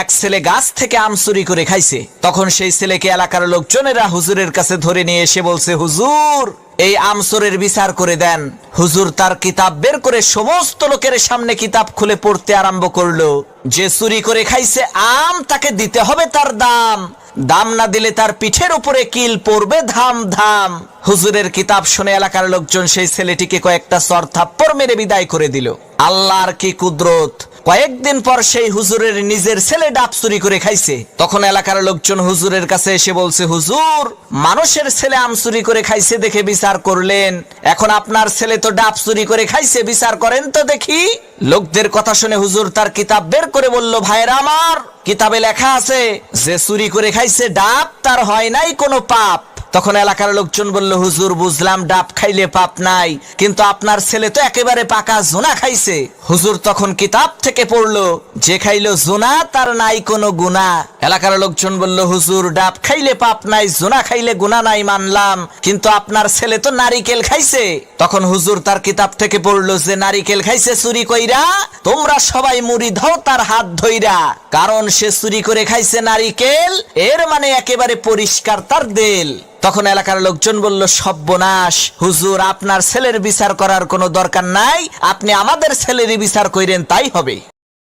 এক ছেলে গাছ থেকে আম চুরি করে খাইছে। তখন সেই ছেলেকে এলাকার লোকজনেরা হুজুরের কাছে ধরে নিয়ে এসে বলছে, হুজুর এই আম চোরের বিচার করে দেন। হুজুর তার কিতাব বের করে সমস্ত লোকের সামনে কিতাব খুলে পড়তে আরম্ভ করলো। যে চুরি করে খাইছে আম তাকে দিতে হবে তার দাম, দাম না দিলে তার পিঠের উপরে কিল পড়বে ধাম ধাম। হুজুরের কিতাব শুনে এলাকার লোকজন সেই ছেলেটিকে কয়েকটা চর থাপ্পড় মেরে বিদায় করে দিল। আল্লাহর কি কুদরত! কয়েকদিন পর সেই হুজুরের নিজের ছেলে ডাব চুরি করে খাইছে। তখন এলাকার লোকজন হুজুরের কাছে এসে বলছে, হুজুর মানুষের ছেলে আম চুরি করে খাইছে দেখে বিচার করলেন, এখন আপনার ছেলে তো ডাব চুরি করে খাইছে, বিচার করেন তো দেখি। লোকদের কথা শুনে হুজুর তার কিতাব বের করে বলল, ভাইরা আমার, কিতাবে লেখা আছে যে চুরি করে খাইছে ডাব তার হয় নাই কোনো পাপ। তখন এলাকার লোকজন বলল, হুজুর বুঝলাম ডাব খাইলে পাপ নাই, কিন্তু আপনার ছেলে তো একেবারে পাকা জোনা খাইছে। হুজুর তখন কিতাব থেকে পড়লো, যে খাইলো জোনা তার নাই কোনো গুনাহ। এলাকার লোকজন বলল, হুজুর ডাব খাইলে পাপ নাই, জোনা খাইলে গুনাহ নাই মানলাম, কিন্তু আপনার ছেলে তো নারিকেল খাইছে। তখন হুজুর তার কিতাব থেকে পড়লো, যে নারিকেল খাইছে চুরি কইরা, তোমরা সবাই মুড়ি দাও তার হাত ধইরা, কারণ সে চুরি করে খাইছে নারিকেল, এর মানে একেবারে পরিষ্কার তার দেল। তখন এলাকার লোকজন বলল, সর্বনাশ, হুজুর আপনার ছেলের বিচার করার কোনো দরকার নাই, আপনি আমাদের ছেলেরই বিচার কইরেন তাই হবে।